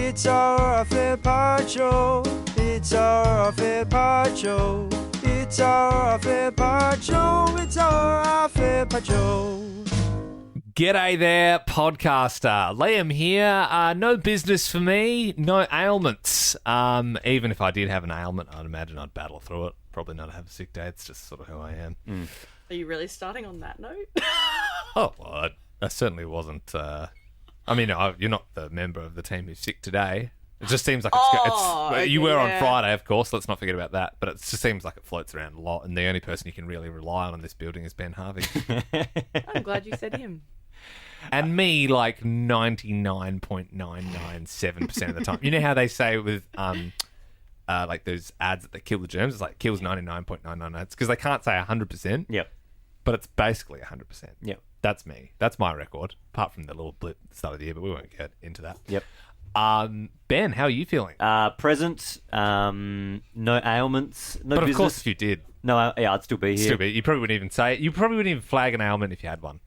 It's our affair part show. It's our affair part show. It's our affair part show. It's our affair part show. G'day there, podcaster. Liam here. No business for me, no ailments. Even if I did have an ailment, I'd imagine I'd battle through it. Probably not have a sick day. It's just sort of who I am. Are you really starting on that note? Oh, well, I certainly wasn't. You're not the member of the team who's sick today. It just seems like you were on Friday, of course. Let's not forget about that. But it just seems like it floats around a lot, and the only person you can really rely on in this building is Ben Harvey. I'm glad you said him. And me, like 99.997% of the time. You know how they say with like those ads that they kill the germs? It's like kills 99.999. It's because they can't say 100%. Yep. But it's basically 100%. Yep. That's me. That's my record. Apart from the little blip at the start of the year, but we won't get into that. Yep. Ben, how are you feeling? Present. No ailments. No but of business. course, if you did, I'd still be here. You probably wouldn't even say it. You probably wouldn't even flag an ailment if you had one.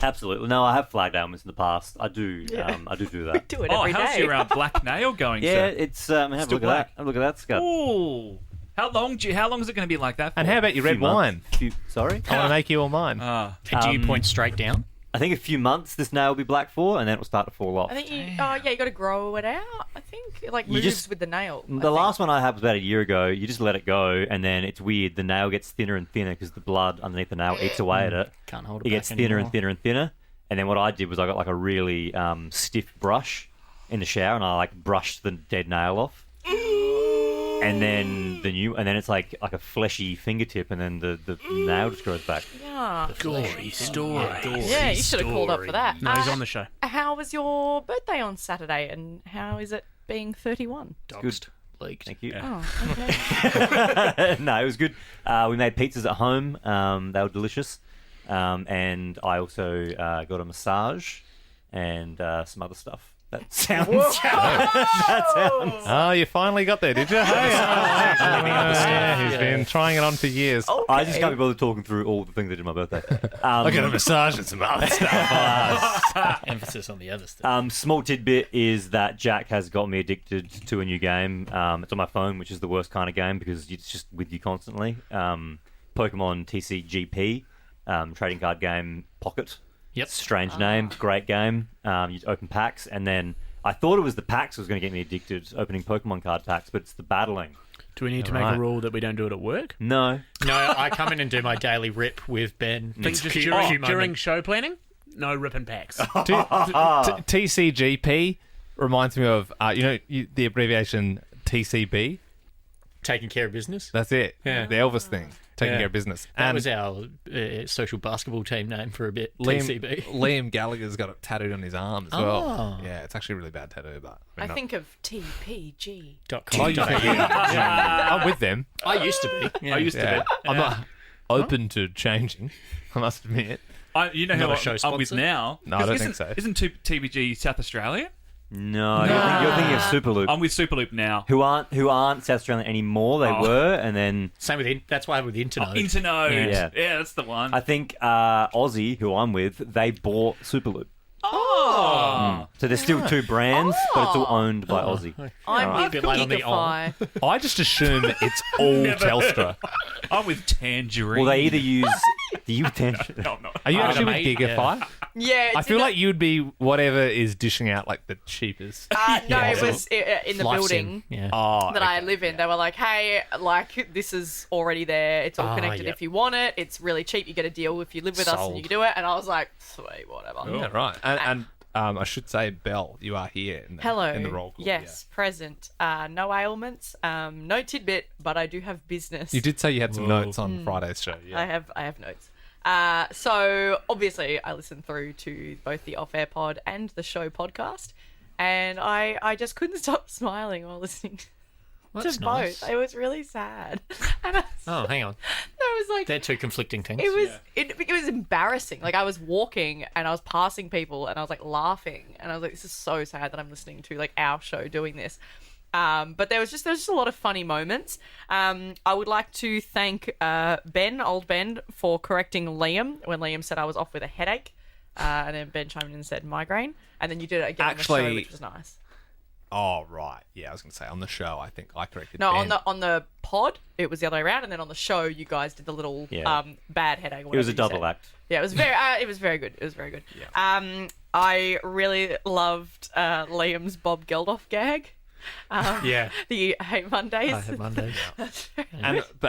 Absolutely. No, I have flagged ailments in the past. I do. I do We that. do it every day. How's your black nail going, Yeah, sir? it's have a look at that. Have a look at that, Scud. Ooh. How long is it going to be like that for? And how about your red wine? Sorry? I want to make you all mine. Do you point straight down? I think a few months this nail will be black for, and then it will start to fall off. I think you got to grow it out. I think it moves with the nail. The last one I had was about a year ago. You just let it go, and then it's weird. The nail gets thinner and thinner because the blood underneath the nail eats away at it. Can't hold it It back gets thinner anymore. and thinner and thinner. And then what I did was I got like a really stiff brush in the shower, and I brushed the dead nail off. And then it's like a fleshy fingertip, and then the nail just grows back. Yeah. Gory story. Yeah, you should have called up for that. No, he's on the show. How was your birthday on Saturday, and how is it being 31? Doxed. Leaked. Thank you. Oh, okay. No, it was good. We made pizzas at home. They were delicious. And I also got a massage and some other stuff. That sounds. Oh, you finally got there, did you? He's been trying it on for years. I just can't be bothered talking through all the things I did on my birthday. I got a massage and some other stuff. Emphasis on the other stuff. Small tidbit is that Jack has got me addicted to a new game. It's on my phone, which is the worst kind of game because it's just with you constantly. Pokemon TCGP, trading card game Pocket. Yep. Strange name, great game. You open packs, and then I thought it was the packs that was going to get me addicted, opening Pokemon card packs, but it's the battling. Do we need to make a rule that we don't do it at work? No. No, I come in and do my daily rip with Ben. Just Few during moments. show planning? No ripping packs. TCGP reminds me of the abbreviation TCB. Taking care of business. That's it. Yeah. The Elvis thing. Taking care of business. That was our social basketball team name for a bit. TCB. Liam Gallagher's got it tattooed on his arm as Oh. well. Yeah, it's actually a really bad tattoo, but I think of TPG. I'm with them. I used to be. Yeah. I used to be. I'm not open to changing, I must admit. You know Not who a show I'm with sponsor? now? No, I don't think so. Isn't TBG South Australia? No, you're thinking of Superloop. I'm with Superloop now. Who aren't South Australian anymore. They were, and then Same with that's why with Internode. Internode. Yeah. Yeah, that's the one. I think Aussie, who I'm with, they bought Superloop. So there's still two brands, but it's all owned by Aussie. I'm with Bit late on the Gigafy. I just assume it's all Telstra. I'm with Tangerine. Well, they either use the Tangerine. No, I'm not. Are you actually with mate, Gigafy? Yeah, I feel like you'd be whatever is dishing out like the cheapest. no, it was in the building Yeah. that I live in. They were like, "Hey, this is already there. It's all connected. yep. If you want it, it's really cheap. You get a deal if you live with us, and Sold. you can do it." And I was like, "Sweet, whatever." Yeah, right. And I should say, Belle, you are here in the, Hello. in the roll call. Yes, present. No ailments. No tidbit, but I do have business. You did say you had some notes on Friday's show. Yeah. I have notes. So obviously I listen through to both the Off Air Pod and the show podcast, and I just couldn't stop smiling while listening That's to nice. both. It was really sad. And I Hang on. was like, They're two conflicting things. it was it was embarrassing. Like I was walking and I was passing people and I was like laughing and I was like, this is so sad that I'm listening to like our show doing this. But there was just a lot of funny moments. I would like to thank old Ben, for correcting Liam when Liam said I was off with a headache, and then Ben chimed in and said migraine, and then you did it again on the show, which was nice. Oh, right. Yeah, I was going to say on the show, I think I corrected No, Ben. on the pod, it was the other way around, and then on the show, you guys did the little bad headache. It was a double act. Yeah, it was very good. It was very good. Yeah. I really loved Liam's Bob Geldof gag. Yeah. The Hate Mondays. I had Mondays.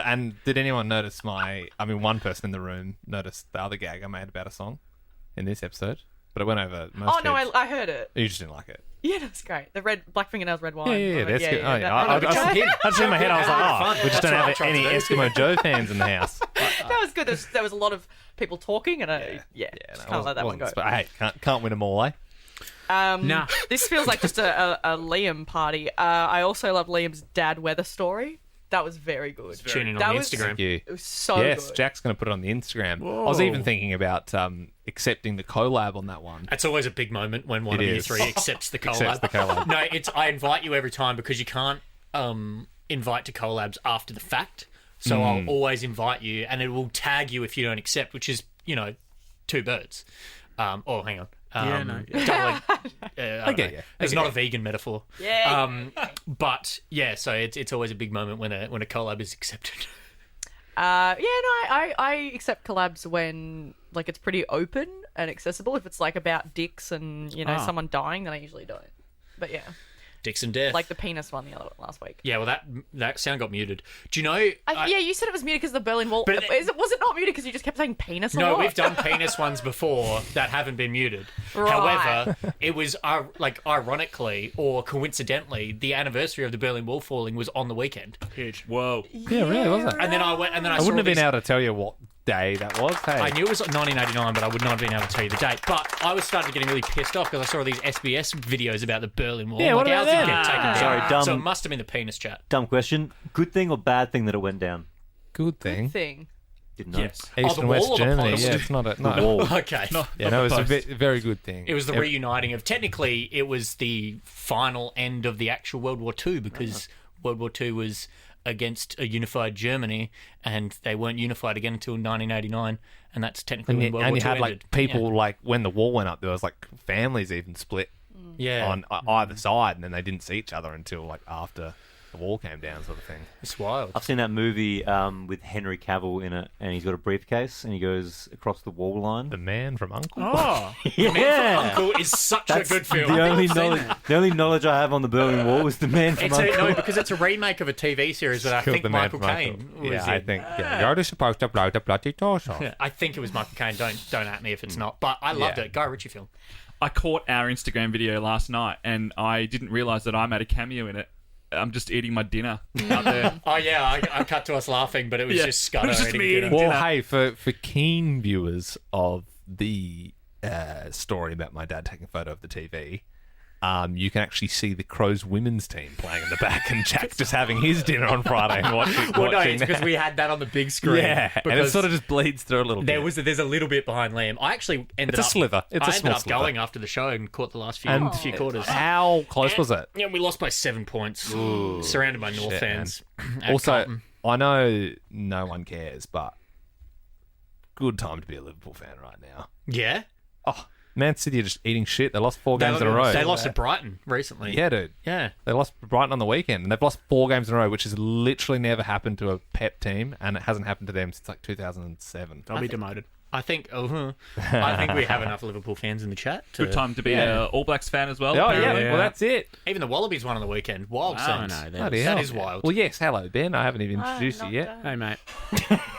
And did anyone notice one person in the room noticed the other gag I made about a song in this episode? But it went over most Oh no, heads. I heard it. You just didn't like it. Yeah, that's great. The black fingernails, red wine. Yeah, that's good. Oh, yeah. I I just in my head, I was like, we just don't have any Eskimo Joe fans in the house. that was good. There was a lot of people talking, and I just can't let that one go. But hey, can't win them all, eh? Nah. This feels like just a Liam party. I also love Liam's dad weather story. That was very good. Tune in That on was- Instagram. Thank you. It was so Yes, good. Jack's going to put it on the Instagram. I was even thinking about accepting the collab on that one. It's always a big moment when one It of you is. three accepts the collab. Accepts the collab. No, I invite you every time because you can't invite to collabs after the fact. So I'll always invite you, and it will tag you if you don't accept, which is, two birds. Hang on. Doubling. I get you. It's not a vegan metaphor. Yeah. But yeah, so it's always a big moment when a collab is accepted. I accept collabs when it's pretty open and accessible. If it's about dicks and someone dying, then I usually don't. But yeah, Dicks and death. like the penis one last week. Yeah, well, that sound got muted. Do you know? Yeah, you said it was muted because the Berlin Wall. But was it not muted because you just kept saying penis? No, a lot? we've done penis ones before that haven't been muted. Right. However, it was ironically or coincidentally, the anniversary of the Berlin Wall falling was on the weekend. Huge. Whoa. Yeah, really, was it? And then I I saw wouldn't have been these- able to tell you what day that was. Hey. I knew it was 1989, but I would not have been able to tell you the date. But I was starting getting really pissed off because I saw these SBS videos about the Berlin Wall. Yeah, I'm what like, about how's it that? get taken down? Sorry, dumb- So it must have been the penis chat. Dumb question. Good thing or bad thing that it went down? Good thing. thing. Didn't know. Yes. East the and wall West or the Germany. post? Yeah, it's not a... No. Wall. Okay. Yeah, no, it was a very good thing. It was the reuniting of. Technically, it was the final end of the actual World War II because World War II was against a unified Germany, and they weren't unified again until 1989, and that's technically when World War II had ended. people when the wall went up, there was families even split on either side, and then they didn't see each other until after the wall came down, sort of thing. It's wild. I've seen that movie with Henry Cavill in it, and he's got a briefcase, and he goes across the wall line. The Man from Uncle. Oh. Yeah, Uncle is such a good film. the only knowledge I have on the Berlin Wall is the Man from Uncle. because it's a remake of a TV series that I Killed think the Man Michael from Caine Uncle. was Yeah, in. I think you're supposed to blow the bloody doors off. I think it was Michael Caine. Don't at me if it's not. But I loved Yeah. it. Guy Ritchie film. I caught our Instagram video last night, and I didn't realise that I made a cameo in it. I'm just eating my dinner out there. Oh yeah, I cut to us laughing, but it was just Scudda It was just eating me dinner. eating Well, dinner. hey, for keen viewers of the story about my dad taking a photo of the TV, you can actually see the Crows women's team playing in the back, and Jack just having his dinner on Friday and watching. Well, no, it's because we had that on the big screen. Yeah, and it because sort of just bleeds through a little bit. there's a little bit behind Liam. I actually ended It's a up sliver. It's a I ended small up sliver. going after the show and caught the last few And quarters. how close was it? Yeah, we lost by 7 points. Surrounded by North Shit, fans. at Also, Carlton. I know no one cares, but good time to be a Liverpool fan right now. Yeah, Oh, Man City are just eating shit. They lost 4 games in a row. They lost to Brighton recently. Yeah, dude. Yeah. They lost to Brighton on the weekend, and they've lost 4 games in a row, which has literally never happened to a Pep team, and it hasn't happened to them since 2007. I'll be demoted. I think I think we have enough Liverpool fans in the chat. Good time to be an All Blacks fan as well. Oh, yeah. apparently. Well, that's it. Even the Wallabies won on the weekend. Wild Wow. scenes. No, Bloody that hell. is wild. Well, yes. Hello, Ben. I haven't even introduced you yet. Hey, mate.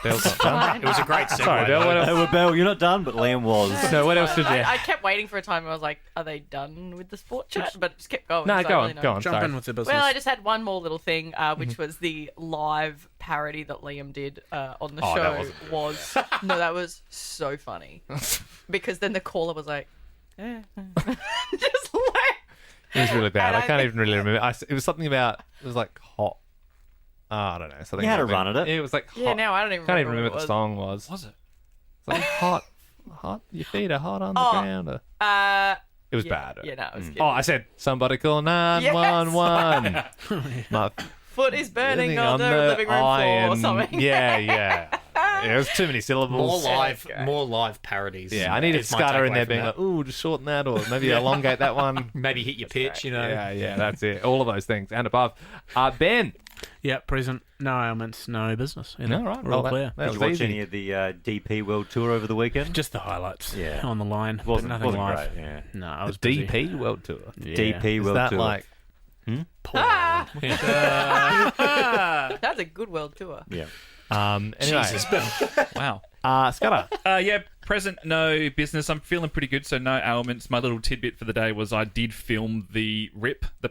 Bell's not done. It was a great segue. Sorry, Belle. What though. else? Hey, well, Belle, you're not done, but Liam was. So what else did you... I kept waiting for a time where I was like, are they done with the sport chat? But just kept going. No, so go I on. really Go don't- on. Jump Sorry. in with the business. Well, I just had one more little thing, which was the live parody that Liam did on the Oh, that show. wasn't That was so funny because then the caller was like, just like. It was really bad. And I I can't think- even really remember. It was something about... It was like hot... I don't know. Something You had a happened. run at it. It was like hot. Yeah, now I don't even can't even remember remember what the song was. Was it? It's like hot. Your feet are hot on the Oh. ground. Or... It was bad. Yeah, no, it was good. Oh, I said, somebody call 911. My Foot is burning Burning on the living room floor or iron. something. Yeah. There's too many syllables. More live parodies. Yeah, I needed is my Scudda in takeaway there from being that. like, ooh, just shorten that, or maybe elongate that one. Maybe hit your pitch, you know. Yeah, that's it. All of those things and above. Ben. Yeah, present. No ailments, no business. You No, know, right. We're all Well, clear. that Did was you watch easy. any of the DP World Tour over the weekend? Just the highlights Yeah. on the line, but wasn't nothing live. great. Yeah. No, I The was busy. DP World Tour. Yeah. DP Is World that Tour. like... That's a good world tour. Yeah. Anyway. Jesus, Belle. Wow. Scudda. Yeah, present, no business. I'm feeling pretty good, so no ailments. My little tidbit for the day was I did film the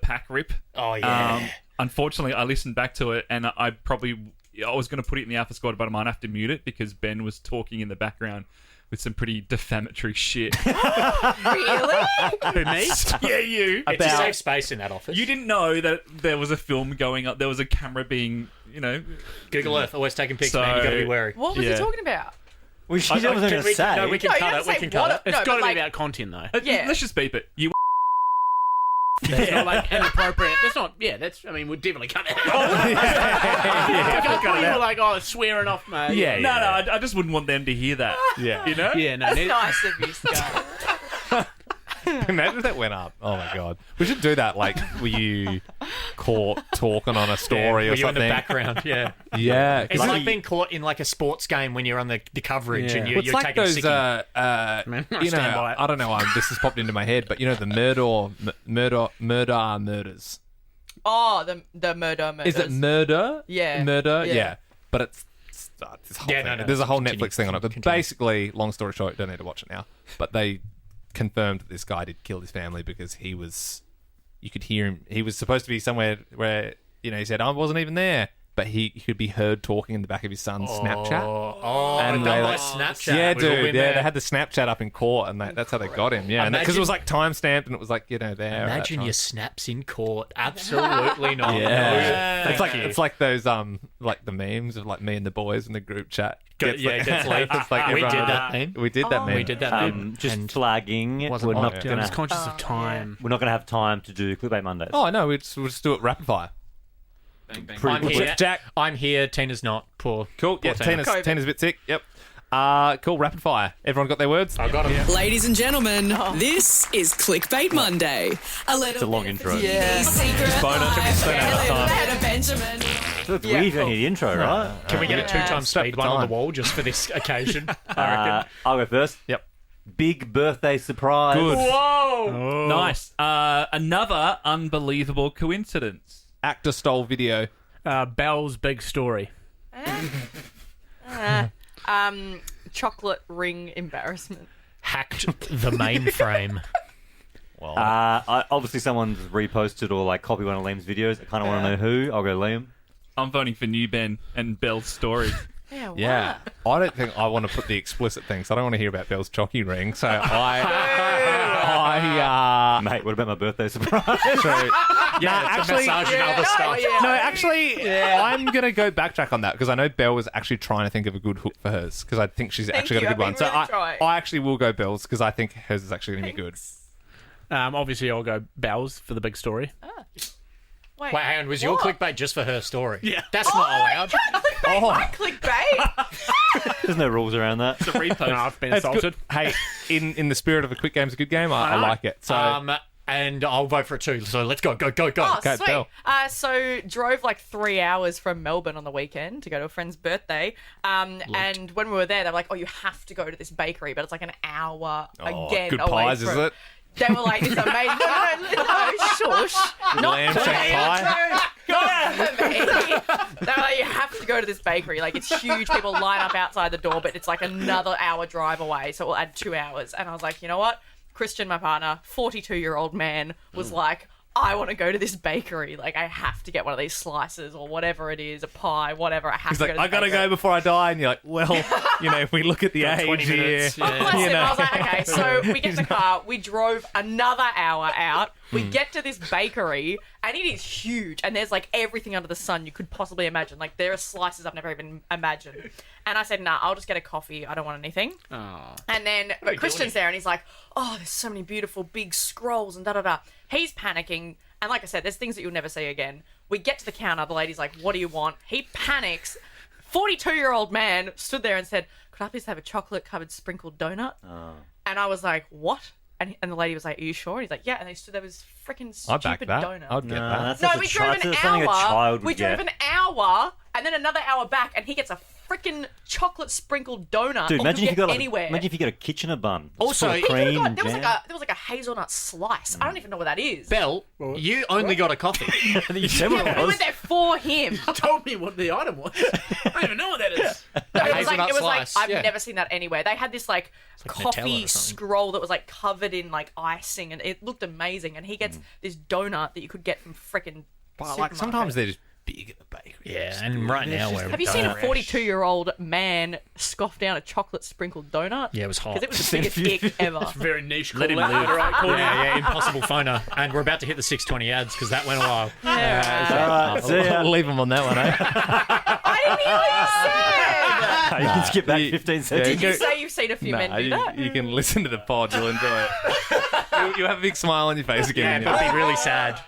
pack rip. Oh, yeah. Unfortunately, I listened back to it, and I was going to put it in the Alpha Squad, but I might have to mute it because Ben was talking in the background with some pretty defamatory shit. Really? Who, me? Yeah, you. It's a safe space in that office. You didn't know that there was a film going up. There was a camera being, Google Earth, always taking pics, So- man. You got to be wary. What was Yeah. he talking about? Well, she wasn't going to say. No, we can No, you cut don't it. We say can cut what- it. It's No, got to but be like- about content, though. Yeah. Let's just beep it. You. It's not like inappropriate. That's not. Yeah, that's. I mean, we'd definitely cut it out. You were like, oh, swearing off, mate. Yeah, No, I just wouldn't want them to hear that. Yeah. You know? Yeah, no. That's ne- nice of you, Scott. Imagine if that went up. Oh my god. We should do that. Like, were you caught talking on a story Were or you in something? the background? Yeah. Yeah. It's like being caught in like a sports game when you're on the coverage and Yeah. you're It's like taking those, a sickie. Man, I you stand know, by it. I don't know why this has popped into my head, but you know the murders. Oh, the murders. Is it murder? Yeah. Murder? Yeah. Yeah. But it's this whole Yeah, thing. no, There's a whole continue, Netflix thing on it. But continue. basically, long story short, you don't need to watch it now. But they confirmed that this guy did kill his family because you could hear him. He was supposed to be somewhere where, he said, I wasn't even there. But he could be heard talking in the back of his son's Snapchat. And And they they like like- Snapchat. Yeah, We've all dude. been Yeah, there. they had the Snapchat up in court, and that's how they got him. Yeah, because it was like time stamped, and it was like there. at that Imagine time. your snaps in court. Absolutely not. Yeah, No, thank you. it's like those like the memes of like me and the boys in the group chat. Gets leaked. It's like We everyone- did that meme. We did that meme. We did that meme. Just And flagging. wasn't We're on not it. I'm gonna. just conscious of time. We're not gonna have time to do Clickbait Mondays. Oh no, we'll just do it rapid fire. I'm here. Jack. I'm here. Tina's not. Poor. Cool. Yeah, Tina. Tina's a bit sick. Yep. Cool. Rapid fire. Everyone got their words? I got him. Ladies and gentlemen, this is Clickbait Monday. It's a long intro. Yeah. Bonus. Benjamin. Look, we even hear the intro, right? Can we get a Yeah. 2x speed one on the wall just for this occasion? I reckon. I'll go first. Yep. Big birthday surprise. Good. Whoa! Nice. Another unbelievable coincidence. Actor stole video. Belle's big story. Chocolate ring embarrassment. Hacked the mainframe. Well, Obviously, someone's reposted or like copied one of Liam's videos. I kind of want to know who. I'll go Liam. I'm voting for New Ben and Belle's story. Yeah. yeah. I don't think I want to put the explicit thing, so I don't want to hear about Belle's chocky ring. So Mate, what about my birthday surprise? Yeah, it's a massage and other stuff. No, actually, I'm going to go backtrack on that because I know Belle was actually trying to think of a good hook for hers because I think she's actually got a you, good one. I've So been really trying. I actually will go Belle's because I think hers is actually going to be good. Obviously, I'll go Belle's for the big story. Wait, Wait, hang on. Was your what? clickbait just for her story? Yeah. That's not allowed. Clickbait. There's no rules around that. It's a repost. No, I've been That's insulted. good. Hey, in the spirit of a quick game's a good game, I like it. So And I'll vote for it too. So let's go. Oh, Okay, sweet. Belle. So drove like 3 hours from Melbourne on the weekend to go to a friend's birthday. And when we were there, they were like, "Oh, you have to go to this bakery," but it's like an hour again good away pies, from. is it? They were like, "It's amazing." No, shush. Not Lamb for shank me. pie. Not for me. They were like, "You have to go to this bakery. Like, it's huge. People line up outside the door, but it's like another hour drive away. So we'll add 2 hours." And I was like, you know what? Christian, my partner, 42-year-old man, was like, I want to go to this bakery. Like, I have to get one of these slices or whatever it is, a pie, whatever. I have He's to like, go to I this gotta bakery. go before I die, and you're like, well, if we look at the age 20 here, minutes, yeah. Bless him. you know. I was like, okay, so we get in the car, we drove another hour out, we get to this bakery, and it is huge, and there's like everything under the sun you could possibly imagine. Like, there are slices I've never even imagined. And I said, nah, I'll just get a coffee. I don't want anything. And then, but Christian's there, and he's like, oh, there's so many beautiful big scrolls and da-da-da. He's panicking. And like I said, there's things that you'll never see again. We get to the counter. The lady's like, what do you want? He panics, 42-year-old man stood there and said, "Could I please have a chocolate-covered sprinkled donut?" And I was like, "What?" And the lady was like, "Are you sure?" And he's like, "Yeah." And they stood there with this freaking I back stupid that. donut. I'd get that. No, we drove an something a hour. child We would drove get. an hour and then another hour back, and he gets a freaking chocolate sprinkled donut. Dude, or imagine could if you get got anywhere. imagine if you got a Kitchener bun. Also, Full of he could've cream God, and there was jam. like a hazelnut slice. I don't even know what that is. Belle, you only got a coffee. I think you said what it We was. went there for him. Told me what the item was. I don't even know what that is. No, it was hazelnut like slice, I've yeah. never seen that anywhere. They had this like like Nutella coffee or something. scroll that was like covered in like icing, and it looked amazing. And he gets this donut that you could get from frickin' But like sometimes they're just big at the bakery. Yeah, and right now we're. Have you seen a 42-year-old man scoff down a chocolate sprinkled donut? Yeah, it was hot. Because it was the biggest ick ever. Very niche. Let him call out, live. right, Courtney? Yeah, impossible phoner. And we're about to hit the 6:20 ads because that went a while. All right, see ya. We'll leave them on that one, eh? I nearly said. You can skip back You- 15 yeah, seconds. Did you say you've seen a few men do that? you can listen to the pod. You'll enjoy it. You have a big smile on your face again. Yeah, but be really sad.